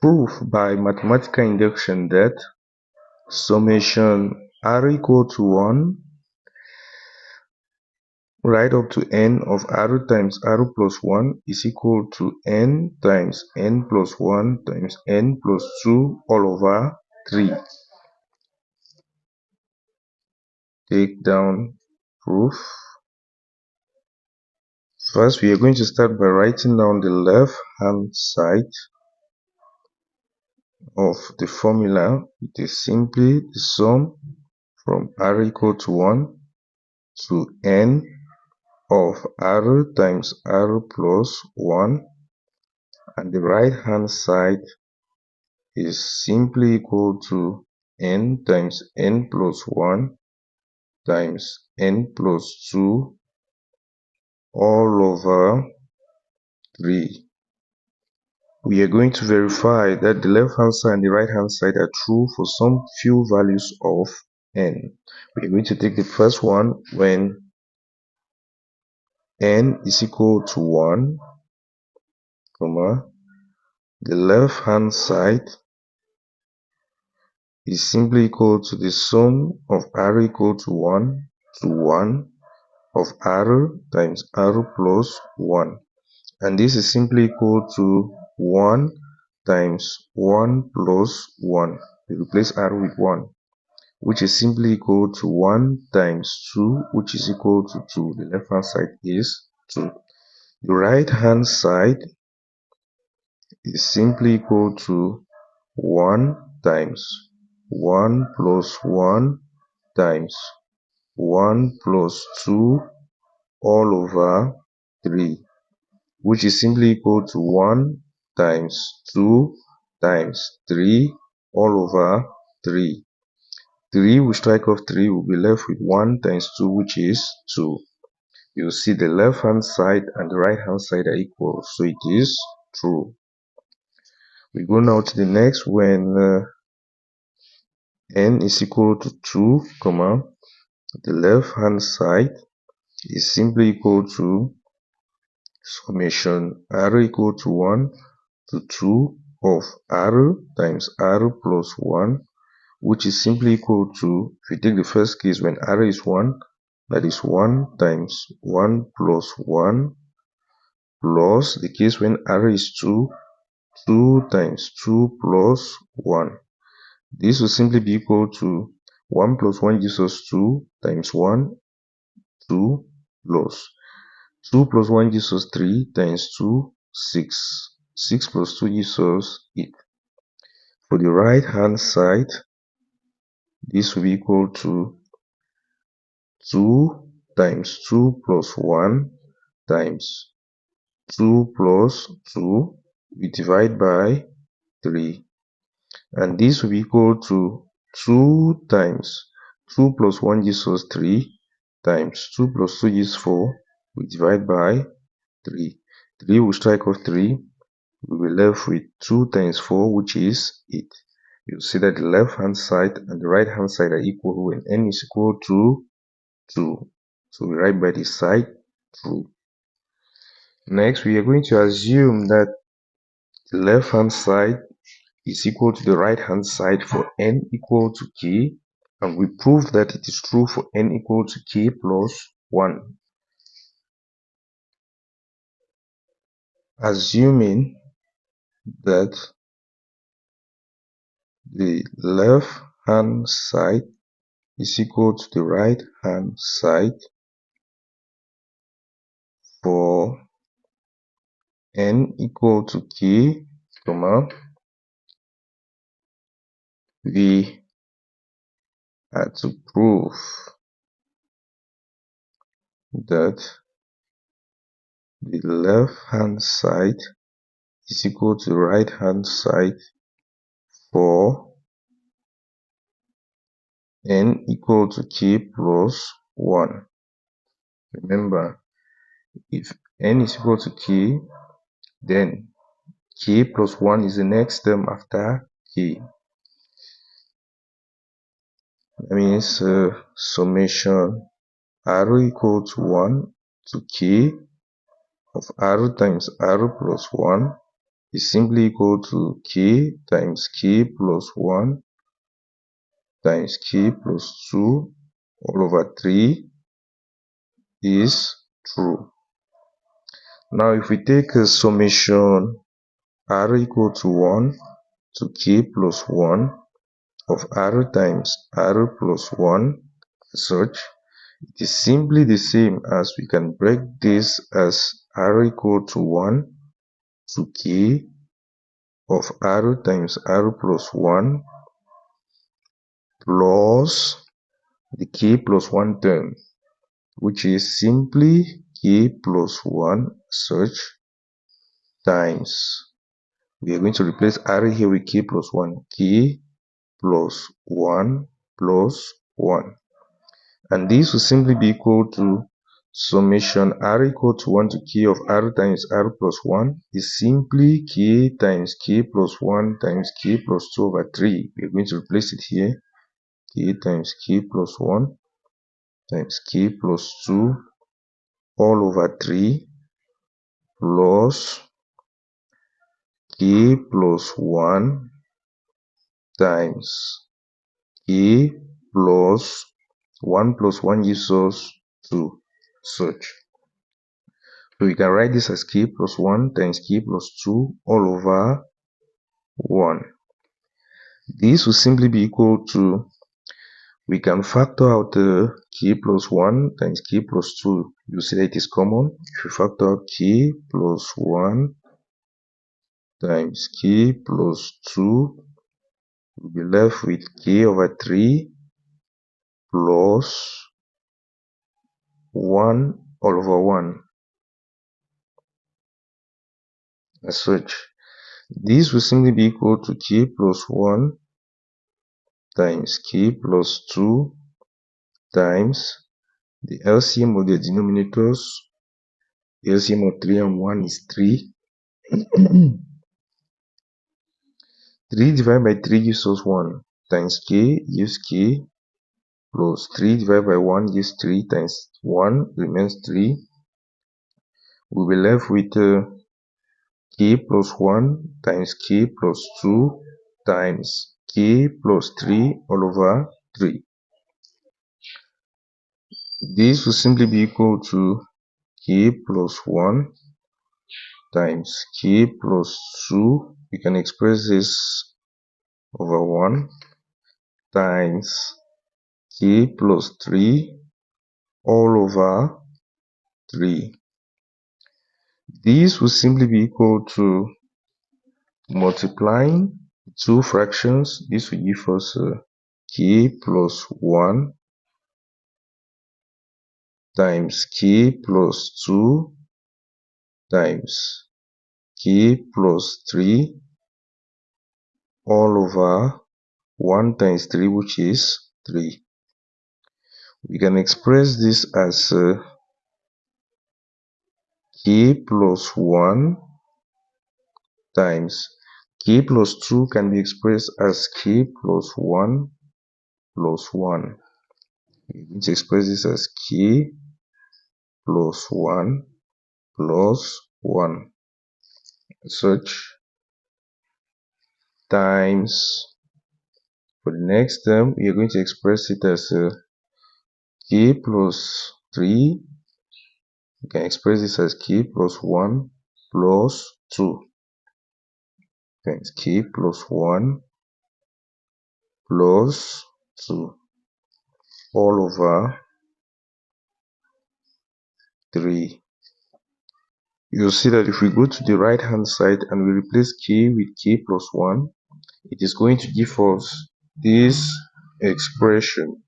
Proof by mathematical induction that summation r equal to 1 right up to n of r times r plus 1 is equal to n times n plus 1 times n plus 2 all over 3. Take down proof. First, we are going to start by writing down the left hand side of the formula. It is simply the sum from r equal to 1 to n of r times r plus 1, and the right hand side is simply equal to n times n plus 1 times n plus 2 all over 3. We are going to verify that the left hand side and the right hand side are true for some few values of n. We are going to take the first one when n is equal to 1, the left hand side is simply equal to the sum of r equal to 1 to 1 of r times r plus 1, and this is simply equal to 1 times 1 plus 1. We replace r with 1, which is simply equal to 1 times 2, which is equal to 2. The left hand side is 2. The right hand side is simply equal to 1 times 1 plus 1 times 1 plus 2 all over 3, which is simply equal to 1 times 2 times 3 all over 3. 3 will strike off 3, will be left with 1 times 2, which is 2. You'll see the left hand side and the right hand side are equal, so it is true. We go now to the next when n is equal to 2, the left hand side is simply equal to summation r equal to 1 to 2 of r times r plus 1, which is simply equal to, if we take the first case when r is 1, that is 1 times 1 plus 1, plus the case when r is 2, 2 times 2 plus 1. This will simply be equal to 1 plus 1 gives us 2 times 1, 2 plus 2 plus 1 gives us 3 times 2, 6. 6 plus 2 gives us 8. For the right hand side, this will be equal to 2 times 2 plus 1 times 2 plus 2. We divide by 3. And this will be equal to 2 times 2 plus 1 gives us 3 times 2 plus 2 gives 4. We divide by 3. 3 will strike off 3. We will be left with 2 times 4, which is 8. You'll see that the left hand side and the right hand side are equal when n is equal to 2. So we write by the side true. Next, we are going to assume that the left hand side is equal to the right hand side for n equal to k, and we prove that it is true for n equal to k plus 1. Assuming that the left hand side is equal to the right hand side for n equal to k, we are to prove that the left hand side is equal to the right hand side for n equal to k plus 1. Remember, if n is equal to k, then k plus 1 is the next term after k. That means summation r equal to 1 to k of r times r plus 1 is simply equal to k times k plus 1 times k plus 2 all over 3 is true. Now if we take a summation r equal to 1 to k plus 1 of r times r plus 1 such, it is simply the same as we can break this as r equal to 1 to k of r times r plus 1 plus the k plus 1 term, which is simply k plus 1 such times, we are going to replace r here with k plus 1, k plus 1 plus 1. And this will simply be equal to summation r equal to 1 to k of r times r plus 1 is simply k times k plus 1 times k plus 2 over 3. We are going to replace it here. K times k plus 1 times k plus 2 all over 3 plus k plus 1 times k plus 1 plus 1 gives us 2 such. So we can write this as k plus 1 times k plus 2 all over 1. This will simply be equal to, we can factor out the k plus 1 times k plus 2. You see that it is common. If you factor out k plus 1 times k plus 2, we'll be left with k over 3 plus 1 all over 1 as such. This will simply be equal to k plus 1 times k plus 2 times the LCM of the denominators. The LCM of 3 and 1 is 3. 3 divided by 3 gives us 1 times k gives k plus 3 divided by 1 gives 3 times 1 remains 3. We'll be left with k plus 1 times k plus 2 times k plus 3 all over 3. This will simply be equal to k plus 1 times k plus 2. We can express this over 1 times k plus 3 all over 3. This will simply be equal to multiplying two fractions. This will give us k plus 1 times k plus 2 times k plus 3 all over 1 times 3, which is 3. We can express this as k plus 1 times k plus 2 can be expressed as k plus 1 plus 1. We need to express this as k plus 1 plus 1 such times, for the next term we are going to express it as k plus 3. We can express this as k plus 1 plus 2 times k plus 1 plus 2 all over 3. You'll see that if we go to the right hand side and we replace k with k plus 1, it is going to give us this expression,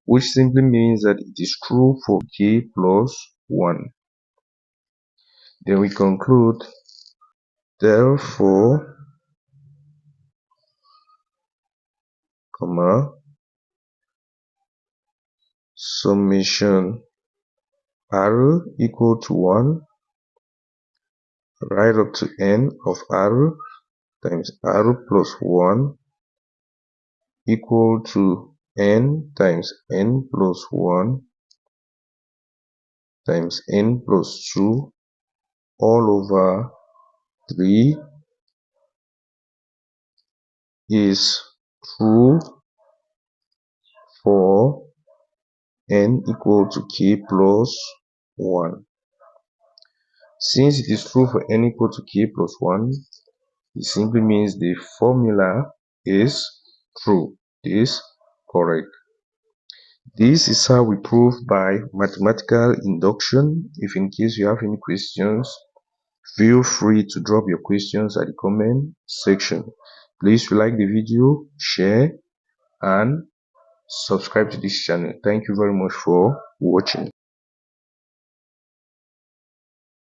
which simply means that it is true for k plus 1. Then we conclude, therefore, summation r equal to 1 right up to n of r times r plus 1 equal to n times n plus 1 times n plus 2 all over 3 is true for n equal to k plus 1. Since it is true for n equal to k plus 1, it simply means the formula is true, is correct. This is how we prove by mathematical induction. If in case you have any questions, feel free to drop your questions at the comment section. Please like the video, share, and subscribe to this channel. Thank you very much for watching.